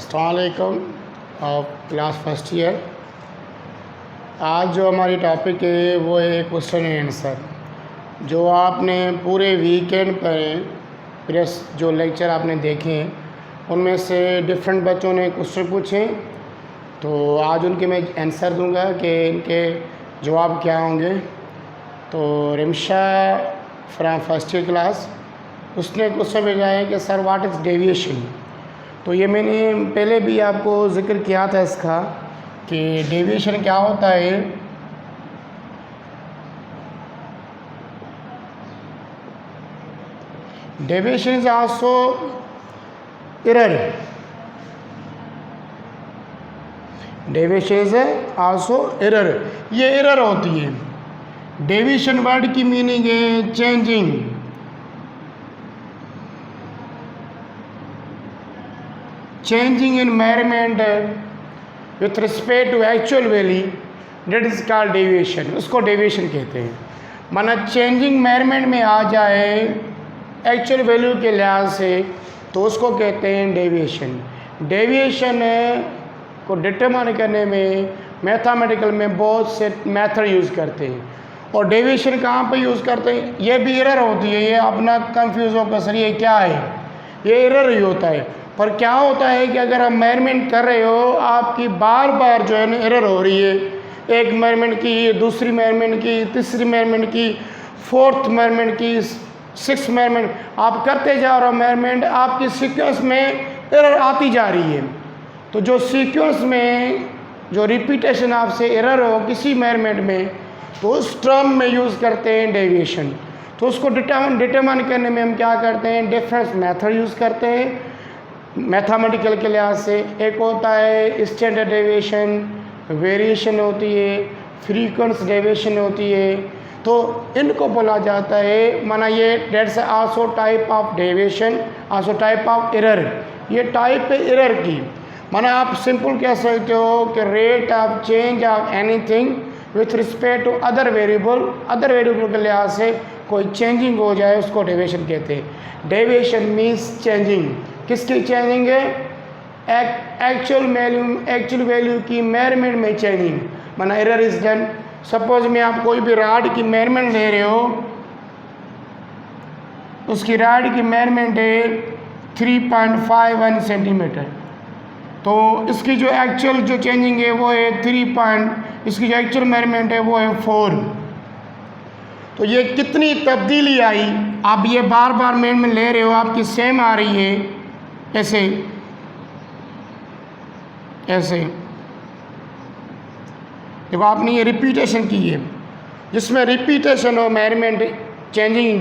अस्सलाम वालेकुम class first year. आज जो हमारी टॉपिक है वो है क्वेश्चन एंड आंसर। जो आपने पूरे वीकेंड पर प्रेस जो लेक्चर आपने देखे हैं उनमें से डिफरेंट बच्चों ने क्वेश्चन पूछे, तो आज उनके मैं आंसर दूंगा कि इनके जवाब क्या होंगे। तो Rimsha from first year class, उसने क्वेश्चन भेजा है कि सर व्हाट इज़ डेविएशन। तो ये मैंने पहले भी आपको ज़िक्र किया था इसका कि डेविएशन क्या होता है। Deviation is also error. Deviation is also error. ये एरर होती है। डेविएशन वर्ड की मीनिंग है changing. Changing in measurement with respect to actual value, that is called deviation। उसको डेविएशन कहते हैं। माना चेंजिंग मेजरमेंट में आ जाए एक्चुअल वैल्यू के लिहाज से तो उसको कहते हैं डेविएशन। डेविएशन को डिटरमाइन करने में मैथमेटिकल में बहुत से मेथड यूज़ करते हैं। और डेविएशन कहाँ पर यूज़ करते हैं, ये भी एरर होती है। ये अपना कंफ्यूज होकर सर ये क्या है, ये एरर ही होता है। पर क्या होता है कि अगर आप मेजरमेंट कर रहे हो, आपकी बार बार जो है ना एरर हो रही है। एक मेजरमेंट की, दूसरी मेजरमेंट की, तीसरी मेजरमेंट की, फोर्थ मेजरमेंट की, सिक्स मेजरमेंट आप करते जा रहे हो मेजरमेंट, आपकी सीक्वेंस में एरर आती जा रही है। तो जो सीक्वेंस में जो रिपीटेशन आपसे एरर हो किसी मेजरमेंट में, तो उस टर्म में यूज़ करते हैं डेविएशन। तो उसको डिटरमाइन करने में हम क्या करते हैं, डिफरेंस मेथड यूज़ करते हैं मैथमेटिकल के लिहाज से। एक होता है स्टैंडर्ड डेविएशन, वेरिएशन होती है, फ्रीक्वेंस डेविएशन होती है। तो इनको बोला जाता है, माना ये dates also type of deviation, also type of error. ये टाइप है एरर की। माना आप सिंपल कह सकते हो कि rate of change of anything with respect to other variable. Other variable के लिहाज से कोई चेंजिंग हो जाए उसको डेविएशन कहते हैं। Deviation means changing. किसकी चेंजिंग है, एक्चुअल वैल्यू की मेजरमेंट में चेंजिंग। माना एरर इज डन। सपोज में आप कोई भी राड की मेजरमेंट ले रहे हो, उसकी राड की मेजरमेंट है 3.51 सेंटीमीटर। तो इसकी जो एक्चुअल जो चेंजिंग है वो है इसकी जो एक्चुअल मेजरमेंट है वो है 4। तो ये कितनी तब्दीली आई। आप ये बार बार मेजरमेंट ले रहे हो, आपकी सेम आ रही है ऐसे ऐसे। देखो आपने ये रिपीटेशन की है, जिसमें रिपीटेशन हो मेजरमेंट चेंजिंग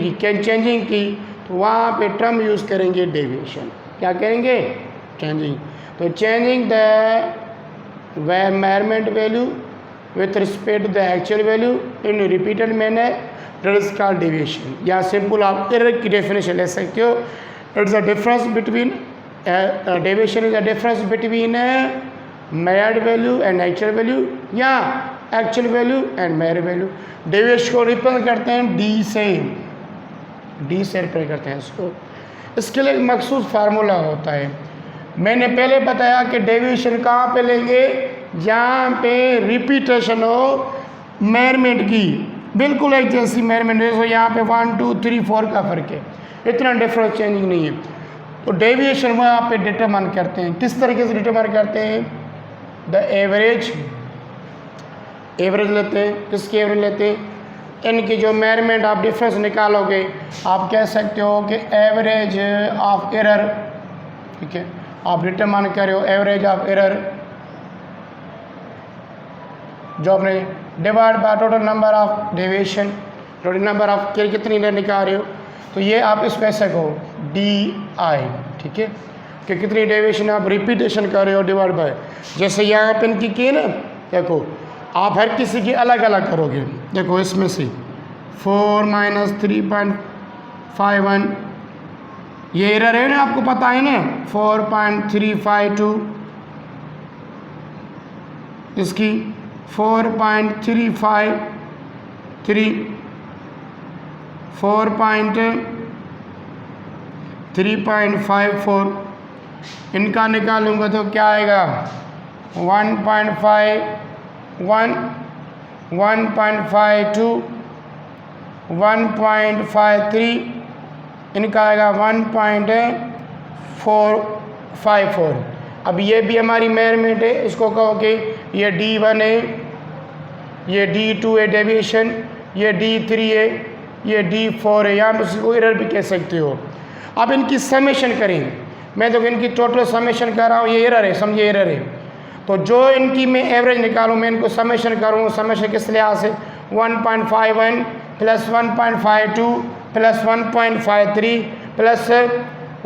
की, तो वहाँ पे टर्म यूज़ करेंगे डेविएशन। क्या करेंगे, चेंजिंग। तो changing the measurement value with respect to the actual value in repeated manner, that is called deviation. या सिंपल आप एरर की डेफिनेशन ले सकते हो। It's a difference between deviation is a difference between measured value and actual value, या actual value and measured value. Deviation को represent करते हैं डी से रिप्रेजेंट करते हैं इसको। इसके लिए एक मखसूस फार्मूला होता है। मैंने पहले बताया कि डेविएशन कहाँ पे लेंगे, जहाँ पे रिपीटेशन हो मेजरमेंट की, बिल्कुल एक जैसी मेजरमेंट है। यहाँ पे 1 2 3 4 का फ़र्क है, इतना डिफरेंस चेंजिंग नहीं है। तो डेविएशन वहाँ पे डिटरमाइन करते हैं। किस तरीके से डिटरमाइन करते हैं, द एवरेज लेते हैं। किसकी एवरेज लेते हैं, इनकी जो मेजरमेंट आप डिफरेंस निकालोगे, आप कह सकते हो कि एवरेज ऑफ एरर। ठीक है, आप डिटरमाइन कर रहे हो एवरेज ऑफ एरर, जो आपने divide by total number of deviation, total number of कितनी एरर निकाल रहे हो। तो ये आप इसमें से कहो DI। ठीक है, कि कितनी डेविएशन आप रिपीटेशन कर रहे हो डिवाइड बाय, जैसे यहाँ पे इनकी की ना, देखो आप हर किसी की अलग अलग करोगे। देखो इसमें से 4 - 3.51 ये एरर है ना, आपको पता है ना, 4.352 इसकी 4.353 4.354 इनका निकालूंगा तो क्या आएगा 1.51, 1.52, 1.53, इनका आएगा 1.454। अब ये भी हमारी मेजरमेंट है, इसको कहो कि ये D1 है, ये D2 है डेविएशन, ये D3 है, ये D4 है, या इसको एरर भी कह सकते हो। अब इनकी समेशन करें, मैं तो इनकी टोटल समेशन कर रहा हूँ, ये एरर है, समझिए एरर है। तो जो इनकी मैं एवरेज निकालूँ, मैं इनको समेशन करूँ, समेशन किस लिहाज से 1.51 plus 1.52 plus 1.53 plus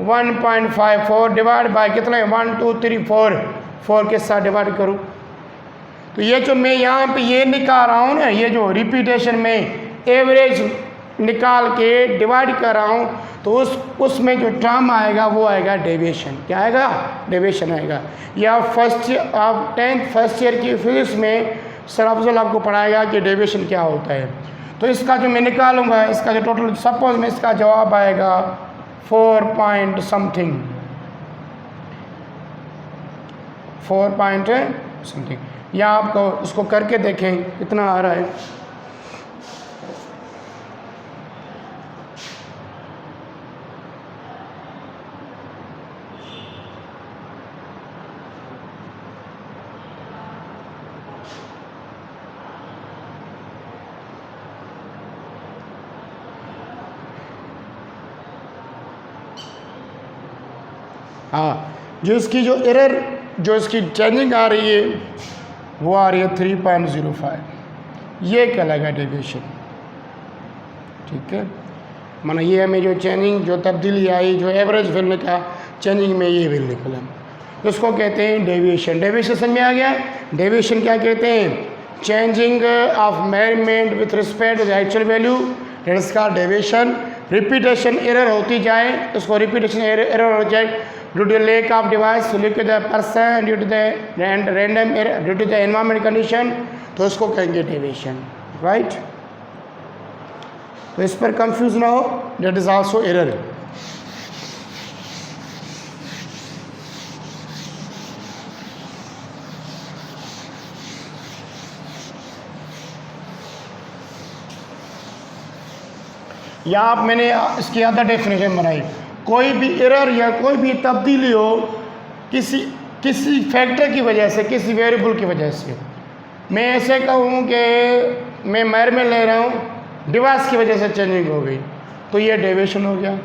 1.54 divide by कितना है 1 2 3 4 के साथ डिवाइड करूँ। तो ये जो मैं यहाँ पे ये निकाल रहा हूँ ना, ये जो रिपीटेशन में एवरेज निकाल के डिवाइड कर रहा हूँ, तो उसमें जो टर्म आएगा वो आएगा डेविएशन। क्या आएगा? डेविएशन आएगा। या आप 10th फर्स्ट ईयर की फिजिक्स में सर अफजल आपको पढ़ाएगा कि डेविएशन क्या होता है। तो इसका जो मैं निकालूंगा, इसका जो टोटल, सपोज में इसका जवाब आएगा 4 पॉइंट समथिंग, 4 पॉइंट समथिंग। या आपको इसको करके देखें कितना आ रहा है। हाँ, जो इसकी जो एरर, जो इसकी चेंजिंग आ रही है वो आ रही है 3.05। ये कहलाएगा डेविएशन। ठीक है, माना ये हमें जो चेंजिंग, जो तब्दीली आई, जो एवरेज वैल्यू का चेंजिंग में ये वैल्यू निकला, उसको कहते हैं डेविएशन। डेविएशन समझ में आ गया? डेविएशन क्या कहते हैं? Changing of measurement with respect to the actual value, that is called deviation. Repetition error होती जाए, उसको रिपीटेशन एरर हो जाए due to lack of device, due to the person, due to the random error, due to the environment condition, तो उसको कहेंगे deviation. Right? तो इस पर कंफ्यूज ना हो, दैट इज आल्सो एरर। या आप मैंने इसकी अदर डेफिनेशन बनाई, कोई भी एरर या कोई भी तब्दीली हो किसी फैक्टर की वजह से, किसी वेरिएबल की वजह से, मैं ऐसे कहूँ कि मैं मेजरमेंट ले रहा हूँ, डिवाइस की वजह से चेंजिंग हो गई, तो ये डेविएशन हो गया।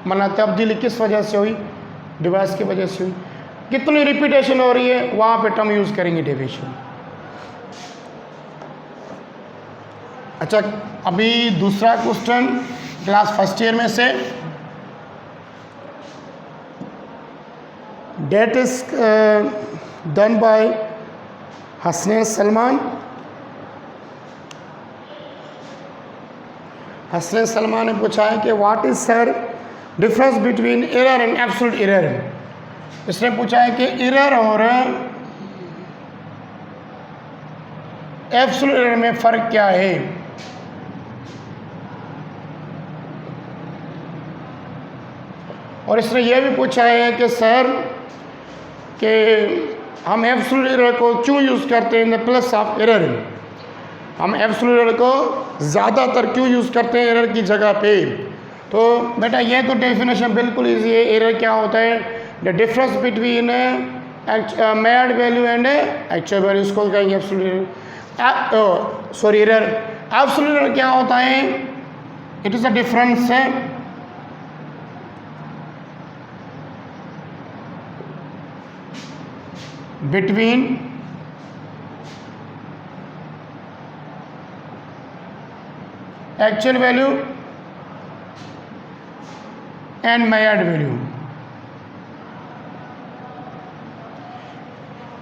माना तब्दीली किस वजह से हुई? डिवाइस की वजह से हुई। कितनी रिपीटेशन हो रही है, वहाँ पे टर्म यूज़ करेंगे डेविएशन। अच्छा, अभी दूसरा क्वेश्चन क्लास फर्स्ट ईयर में से, date is done by Hasnain Salman. Hasnain Salman ने पूछा है कि what is sir difference between error and absolute error. इसने पूछा है कि एरर और एब्सोल्यूट एरर में फ़र्क क्या है। और इसने यह भी पूछा है कि सर कि हम एब्सोल्यूट एरर को क्यों यूज़ करते हैं in the place of error. हम एब्सोल्यूट एरर को ज़्यादातर क्यों यूज़ करते हैं एरर की जगह पे। तो बेटा ये तो डेफिनेशन बिल्कुल इजी है। एरर क्या होता है? The difference between measured value and actual value, इसको कहेंगे absolute. Sorry, error. Absolute error क्या होता है? It is a difference between actual value and measured value,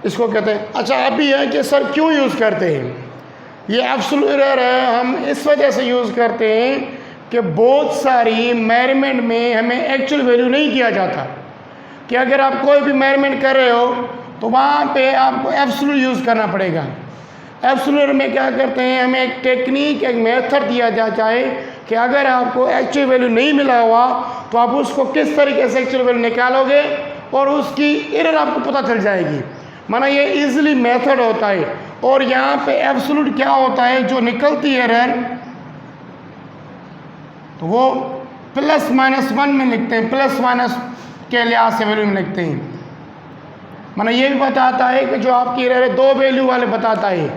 इसको कहते हैं। अच्छा, अभी है कि सर क्यों यूज़ करते हैं? ये एब्सोल्यूट एरर है, हम इस वजह से यूज़ करते हैं कि बहुत सारी मेजरमेंट में हमें एक्चुअल वैल्यू नहीं दिया जाता। कि अगर आप कोई भी मेजरमेंट कर रहे हो तो वहाँ पे आपको एब्सोल्यूट यूज़ करना पड़ेगा। एब्सोल्यूट में क्या करते हैं, हमें एक टेक्निक, एक मेथड दिया जाता है कि अगर आपको एक्चुअल वैल्यू नहीं मिला हुआ तो आप उसको किस तरीके से एक्चुअल वैल्यू निकालोगे और उसकी एरर आपको पता चल जाएगी। माना ये इजीली मेथड होता है। और यहाँ पे एब्सोल्यूट क्या होता है, जो निकलती है एरर तो वो +-1 में लिखते हैं, प्लस माइनस के लिहाज से वैल्यू में लिखते हैं। माना ये भी बताता है कि जो आपकी एरर है 2 वैल्यू वाले बताता है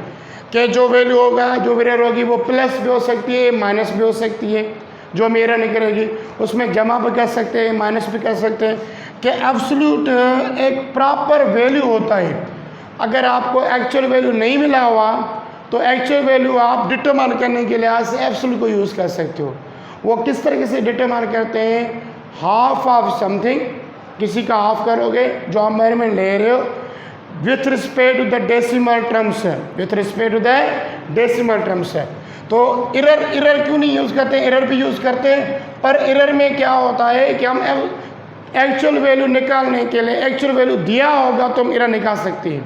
कि जो वैल्यू होगा, जो एरर होगी वो प्लस भी हो सकती है, माइनस भी हो सकती है। जो हम एरर निकलेगी उसमें जमा भी कर सकते हैं, माइनस भी कर सकते हैं। कि एब्सोल्यूट एक प्रॉपर वैल्यू होता है। अगर आपको एक्चुअल वैल्यू नहीं मिला हुआ तो एक्चुअल वैल्यू आप डिटरमाइन करने के लिहाज से एब्सोल्यूट को यूज़ कर सकते हो। वो किस तरीके से डिटरमाइन करते हैं, हाफ ऑफ समथिंग, किसी का हाफ करोगे जो आप मेजरमेंट ले रहे हो, with respect to the decimal terms है, with respect to the decimal terms है। तो एरर क्यों नहीं यूज़ करते, एरर भी यूज़ करते हैं, पर एरर में क्या होता है कि हम एक्चुअल वैल्यू निकालने के लिए एक्चुअल वैल्यू दिया होगा तो हम एरर निकाल सकते हैं।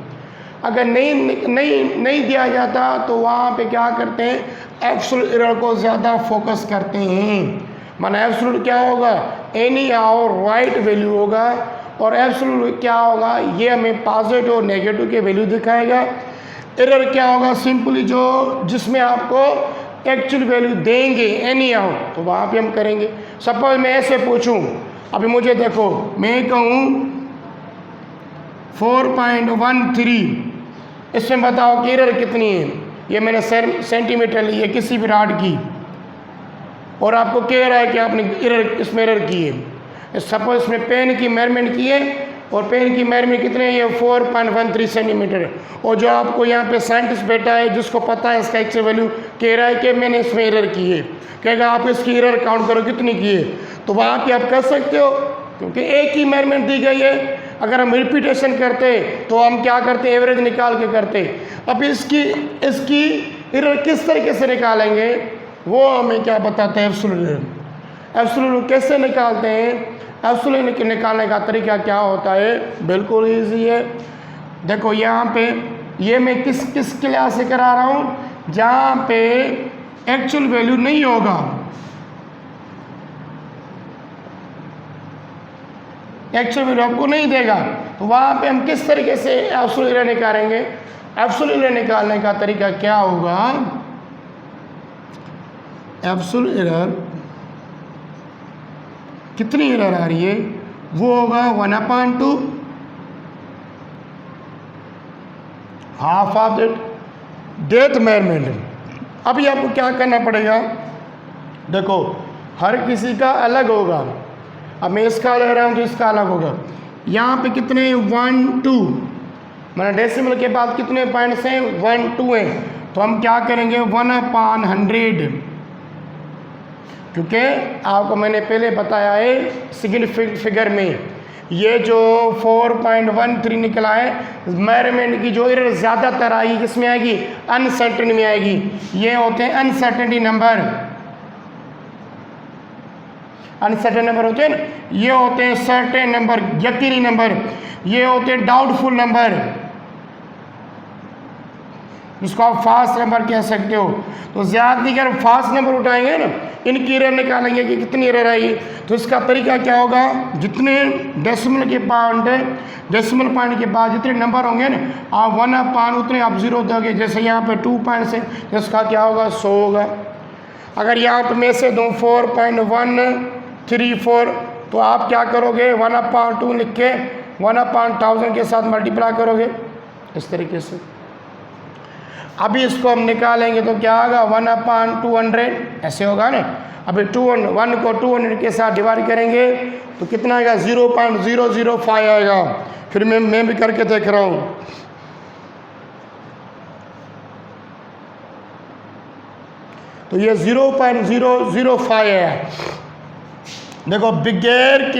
अगर नहीं दिया जाता तो वहाँ पे क्या करते हैं, एब्सोल्यूट एरर को ज़्यादा फोकस करते हैं। माना एब्सोल्यूट क्या होगा, एनी हाउ राइट वैल्यू होगा, और एब्सोल्यूट क्या होगा, ये हमें पॉजिटिव और नेगेटिव के वैल्यू दिखाएगा। एरर क्या होगा, सिंपली जो जिसमें आपको एक्चुअल वैल्यू देंगे एनी हाउ, तो वहाँ पे हम करेंगे। सपोज मैं ऐसे पूछूं, अभी मुझे देखो, मैं कहूँ 4.13, इसमें बताओ कि एरर कितनी है। ये मैंने सेंटीमीटर ली है किसी भी रॉड की, और आपको कह रहा है कि आपने इसमें एरर की है। सपोज इसमें पेन की मेजरमेंट की है, और पेन की मेजरमेंट कितने है, ये 4.13 सेंटीमीटर है। और जो आपको यहाँ पे साइंटिस्ट बैठा है जिसको पता है इसका एक्चुअल वैल्यू, कह रहा है कि मैंने इसमें एरर की है, कहेगा आप इसकी एरर काउंट करो कितनी की है। तो वहाँ पे आप कर सकते हो, क्योंकि एक ही मेजरमेंट दी गई है। अगर हम रिपीटेशन करते तो हम क्या करते, एवरेज निकाल के करते। अब इसकी एरर किस तरीके से निकालेंगे वो हमें क्या बताते हैं, एब्सोल्यूट एरर। एब्सोल्यूट कैसे निकालते हैं, एब्सोल्यूट निकालने का तरीका क्या होता है, बिल्कुल ईजी है। देखो यहाँ पे ये मैं किस क्लास से करा रहा हूँ, जहाँ पे एक्चुअल वैल्यू नहीं होगा, एक्चुअल वैल्यू आपको नहीं देगा, तो वहाँ पे हम किस तरीके से एब्सोल्यूट एरर निकालेंगे। एब्सोल्यूट एरर निकालने का तरीका क्या होगा, एब्सोल्यूट एरर कितनी एरर आ रही है वो होगा 1/2 हाफ ऑफ डेथ मेजरमेंट। अभी आपको क्या करना पड़ेगा, देखो हर किसी का अलग होगा। अब मैं इसका ले रहा हूँ तो इसका अलग होगा। यहाँ पे कितने 1 2, मतलब डेसिमल के बाद कितने पॉइंट्स हैं, 1 2 हैं। तो हम क्या करेंगे 1/100, क्योंकि आपको मैंने पहले बताया है सिग्निफिकेंट फिगर में ये जो 4.13 निकला है, मेजरमेंट की जो एरर ज़्यादातर आएगी किसमें आएगी, अनसर्टेन में आएगी। ये होते हैं अनसर्टेनिटी नंबर, अनसर्टेन नंबर होते हैं ना, ये होते हैं सर्टेन नंबर, यकीनी नंबर। ये होते हैं डाउटफुल नंबर, जिसको आप फास्ट नंबर कह सकते हो। तो ज़्यादा फास्ट नंबर उठाएंगे ना, इनकी एरर निकालेंगे कि कितनी एरर आई। तो इसका तरीका क्या होगा, जितने डेसिमल के पॉइंट है, डेसिमल पॉइंट के बाद जितने नंबर होंगे ना, आप 1/, उतने आप 0 दोगे। जैसे यहाँ पे 2 पॉइंट्स है, इसका क्या होगा 100 होगा। अगर यहाँ पे मैं से दूँ 4.134, तो आप क्या करोगे 1/2 लिख के 1/1000 के साथ मल्टीप्लाई करोगे इस तरीके से। अभी इसको हम निकालेंगे तो क्या होगा 1/200 ऐसे होगा ना। अभी 1 को 200 के साथ डिवाइड करेंगे तो कितना आएगा 0.005 आएगा। फिर मैं भी करके देख रहा हूँ। तो ये 0.005 है। देखो बगैर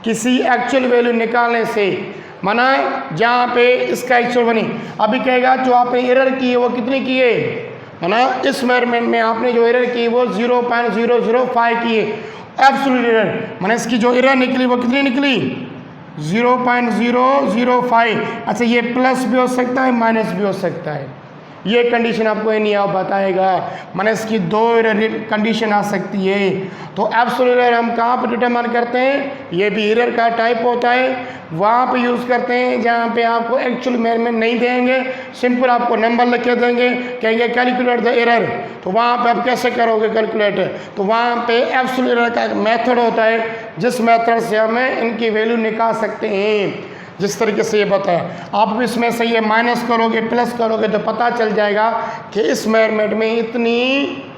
किसी एक्चुअल वैल्यू निकालने से, माना जहाँ पे इसका एक्चुअल बनी। अभी कहेगा जो आपने एरर की है वो कितनी की है, माना इस मेजरमेंट में आपने जो एरर की वो 0.005 की है एब्सोल्यूट एरर। माना इसकी जो एरर निकली वो कितनी निकली 0.005। अच्छा ये प्लस भी हो सकता है माइनस भी हो सकता है। ये कंडीशन आपको एनी हाउ बताएगा। माने इसकी दो कंडीशन आ सकती है। तो एब्सोल्यूट एरर हम कहाँ पर डिटरमाइन करते हैं, ये भी एरर का टाइप होता है, वहाँ पे यूज़ करते हैं जहाँ पे आपको एक्चुअल मेजरमेंट नहीं देंगे, सिंपल आपको नंबर लिख के देंगे, कहेंगे कैलकुलेट द एरर। तो वहाँ पे आप कैसे करोगे कैलकुलेट, तो वहाँ पे एब्सोल्यूट एरर का एक मेथड होता है जिस मेथड से हमें इनकी वैल्यू निकाल सकते हैं। जिस तरीके से ये बताया, आप भी इसमें से ये माइनस करोगे प्लस करोगे तो पता चल जाएगा कि इस मेजरमेंट में इतनी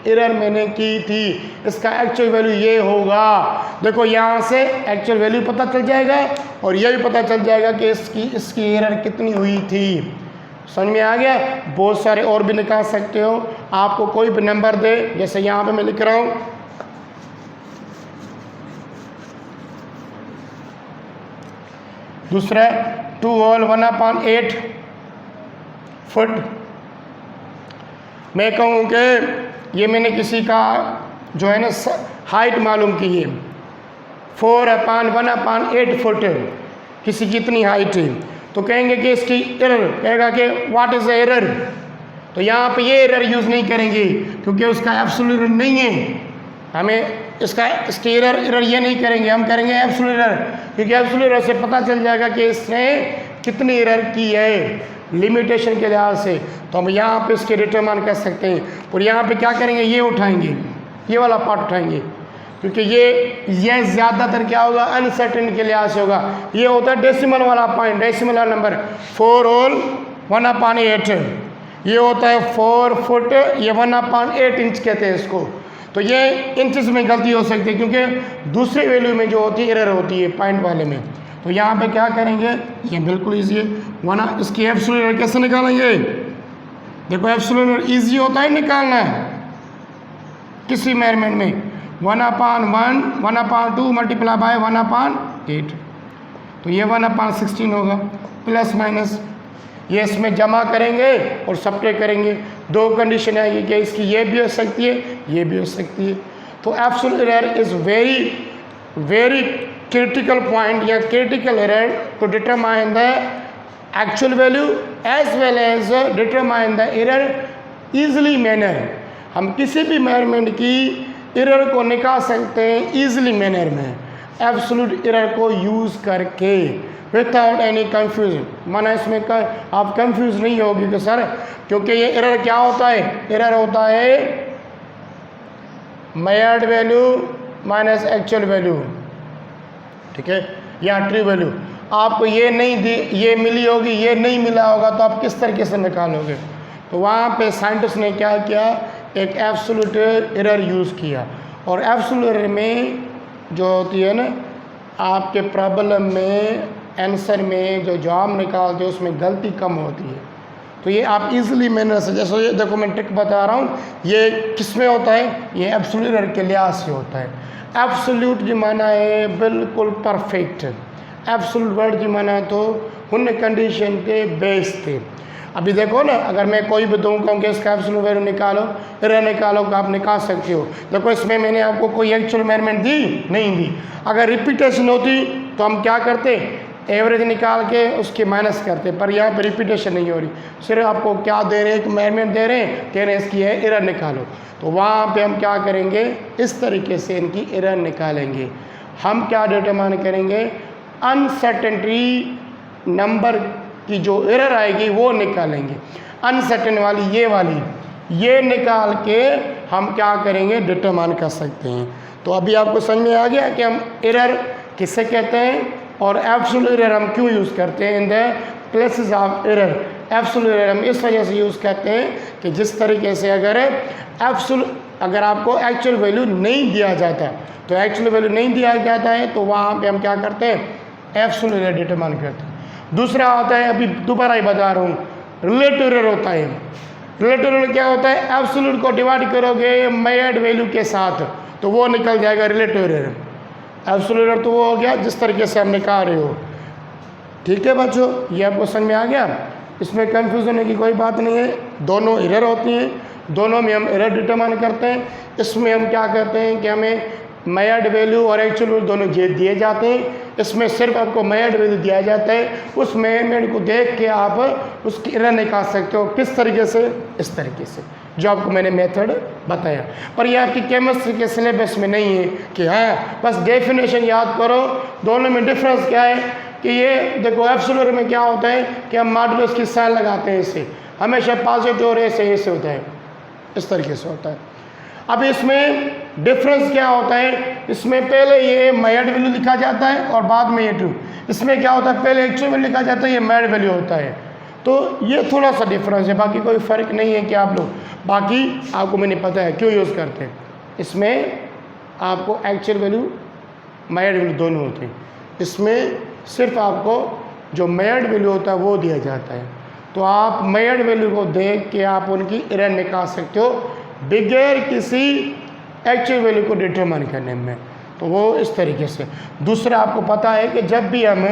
एरर मैंने की थी, इसका एक्चुअल वैल्यू ये होगा। देखो यहाँ से एक्चुअल वैल्यू पता चल जाएगा और ये भी पता चल जाएगा कि इसकी एरर कितनी हुई थी। समझ में आ गया। बहुत सारे और भी निकाल सकते हो, आपको कोई भी नंबर दे, जैसे यहाँ पे मैं लिख रहा हूँ दूसरा 2 होल 1/8 फुट। मैं कहूँ कि ये मैंने किसी का जो है ना हाइट मालूम की है 4/1/8 फुट, किसी की इतनी हाइट है, तो कहेंगे कि इसकी एरर, कहेगा कि व्हाट इज़ द एरर। तो यहाँ पे ये एरर यूज़ नहीं करेंगे क्योंकि उसका एब्सोल्यूट एरर नहीं है। हमें इसकी एरर ये नहीं करेंगे, हम करेंगे एब्सोल्यूट एरर, क्योंकि एब्सोल्यूट एरर से पता चल जाएगा कि इसने कितनी एरर की है लिमिटेशन के लिहाज से। तो हम यहाँ पे इसके डिटरमाइन कर सकते हैं। और यहाँ पे क्या करेंगे, ये उठाएंगे, ये वाला पार्ट उठाएंगे, क्योंकि ये ज़्यादातर क्या होगा अनसर्टेन के लिहाज से होगा। ये होता है डेसिमल वाला पॉइंट, डेसिमल वाला नंबर 4 होल 1/8, ये होता है 4 फुट, ये 1/8 इंच कहते हैं इसको। तो ये इंचेस में गलती हो सकती है क्योंकि दूसरे वैल्यू में जो होती है एरर होती है पॉइंट वाले में। तो यहाँ पे क्या करेंगे, ये बिल्कुल ईजी है। इसकी एब्सोल्यूट एरर कैसे निकालेंगे, देखो एब्सोल्यूट एरर ईजी होता है निकालना है किसी मेजरमेंट में। 1/1 1/2 मल्टीप्लाई बाय 1/8, तो ये 1/16 होगा, प्लस माइनस ये इसमें जमा करेंगे और सब्ट्रैक्ट करेंगे। दो कंडीशन आएगी कि इसकी ये भी हो सकती है, ये भी हो सकती है। तो absolute error is very critical point या critical error to determine the actual value as well as determine the error easily manner. हम किसी भी मेजरमेंट की एरर को निकाल सकते हैं ईजिली मैनर में एब्सोल्यूट एरर को यूज़ करके, विदाउट एनी कन्फ्यूजन। माना इसमें आप कंफ्यूज नहीं होगी कि सर, क्योंकि ये एरर क्या होता है, एरर होता है measured value minus actual value, ठीक है, या ट्रू वैल्यू। आपको ये नहीं दी, ये मिली होगी, ये नहीं मिला होगा, तो आप किस तरीके से निकालोगे। तो वहाँ पे साइंटिस्ट ने क्या किया, एक एब्सोल्यूट एरर यूज़ किया। और एब्सोल्यूट एरर में जो होती है ना, आपके प्रॉब्लम में आंसर में जो जवाब निकालते हो उसमें गलती कम होती है। तो ये आप इजीली मैनर से, जैसे ये देखो मैं ट्रिक बता रहा हूँ, ये किस में होता है, ये एब्सोल्यूट एरर के लिहाज से होता है। एब्सोल्यूट जो माना है बिल्कुल परफेक्ट, एब्सोल्यूट वर्ड जो माना तो उन कंडीशन के बेस थे। अभी देखो ना, अगर मैं कोई भी दूँ कहूँ कि इसका एब्सोल्यूट वैल्यू निकालो, एरर निकालो, तो आप निकाल सकते हो। देखो इसमें मैंने आपको कोई एक्चुअल मेजरमेंट दी नहीं दी। अगर रिपीटेशन होती तो हम क्या करते, एवरेज निकाल के उसके माइनस करते, पर यहाँ पे रिपीटेशन नहीं हो रही, सिर्फ आपको क्या दे रहे हैं, एक मेजरमेंट दे रहे हैं, कह रहे हैं इसकी है एरर निकालो। तो वहाँ पे हम क्या करेंगे, इस तरीके से इनकी एरर निकालेंगे। हम क्या डिटरमाइन करेंगे, अनसर्टेनिटी नंबर की जो एरर आएगी वो निकालेंगे। अनसर्टेन वाली ये निकाल के हम क्या करेंगे, डिटरमाइन कर सकते हैं। तो अभी आपको समझ में आ गया कि हम एरर किससे कहते हैं और एब्सोल्यूट एरर हम क्यों यूज़ करते हैं in the places of error. Absolute error हम इस वजह से यूज़ करते हैं कि जिस तरीके से अगर आपको एक्चुअल वैल्यू नहीं दिया जाता, तो एक्चुअल वैल्यू नहीं दिया जाता है तो वहाँ पे हम क्या करते हैं, एब्सोल्यूट एरर डिटरमाइन करते हैं। दूसरा होता है, अभी दोबारा ही बता रहा हूँ, रिलेटिव एरर होता है। रिलेटिव एरर क्या होता है, एब्सोल्यूट को डिवाइड करोगे मेजर्ड वैल्यू के साथ तो वो निकल जाएगा रिलेटिव एरर। एब्सोल्यूट एरर तो वो हो गया जिस तरीके से हम निकाल रहे हो। ठीक है बच्चों, ये आपको समझ में आ गया, इसमें कंफ्यूज होने की कोई बात नहीं है। दोनों एरर होती हैं, दोनों में हम एरर डिटरमाइन करते हैं। इसमें हम क्या करते हैं कि हमें मेयर्ड वैल्यू और एक्चुअल वैल्यू दोनों दिए जाते हैं। इसमें सिर्फ आपको मेयर्ड वैल्यू दिया जाता है, उस मेजरमेंट को देख के आप उसकी एरर निकाल सकते हो। किस तरीके से? इस तरीके से जो आपको मैंने मेथड बताया। पर ये आपकी केमिस्ट्री के सिलेबस में नहीं है कि हाँ बस डेफिनेशन याद करो। दोनों में डिफरेंस क्या है कि ये देखो एब्सोल्यूट में क्या होता है कि हम मॉडुलस की साइन लगाते हैं, इससे हमेशा पॉजिटिव और ऐसे होता है, इस तरीके से होता है। अब इसमें डिफरेंस क्या होता है, इसमें पहले ये मेयर्ड वैल्यू लिखा जाता है और बाद में ये ट्रू। इसमें क्या होता है, पहले एक्चुअल वैल्यू लिखा जाता है, ये मेयर्ड वैल्यू होता है। तो ये थोड़ा सा डिफरेंस है, बाकी कोई फ़र्क नहीं है कि आप लोग, बाकी आपको मैंने पता है क्यों यूज़ करते हैं। इसमें आपको एक्चुअल वैल्यू मेयर्ड वैल्यू दोनों होते हैं, इसमें सिर्फ आपको जो मेयर्ड वैल्यू होता है वो दिया जाता है। तो आप मेयर्ड वैल्यू को देख के आप उनकी एरर निकाल सकते हो बगैर किसी एक्चुअल वैल्यू को डिटरमाइन करने में। तो वो इस तरीके से। दूसरा आपको पता है कि जब भी हम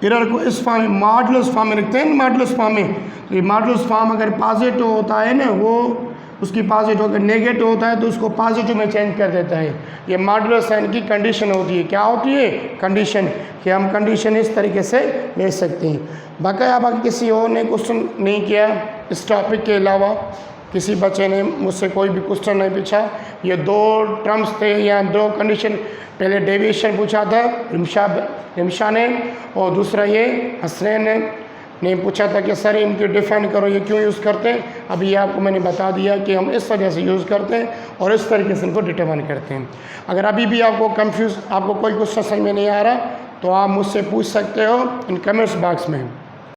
एरर को इस फॉर्म में मॉडुलस फॉर्म में रखते हैं, मॉडुलस फॉर्म में, तो ये मॉडुलस फॉर्म अगर पॉजिटिव होता है ना, वो उसकी पॉजिटिव, अगर नेगेटिव होता है तो उसको पॉजिटिव में चेंज कर देता है। ये मॉडुलस साइन की कंडीशन होती है। क्या होती है? कंडीशन, कि हम कंडीशन इस तरीके से ले सकते हैं। बाकाया बाकी किसी और ने क्वेश्चन नहीं किया इस टॉपिक के अलावा, किसी बच्चे ने मुझसे कोई भी क्वेश्चन नहीं पूछा। ये दो टर्म्स थे या दो कंडीशन, पहले डेविएशन पूछा था रिमशा ने, और दूसरा ये हसनैन ने पूछा था कि सर इनकी डिफाइन करो, ये क्यों यूज़ करते हैं। अब ये आपको मैंने बता दिया कि हम इस वजह से यूज़ करते हैं और इस तरीके से इनको डिटरमाइन करते हैं। अगर अभी भी आपको आपको कोई क्वेश्चन समझ में नहीं आ रहा तो आप मुझसे पूछ सकते हो इन कमेंट्स बॉक्स में।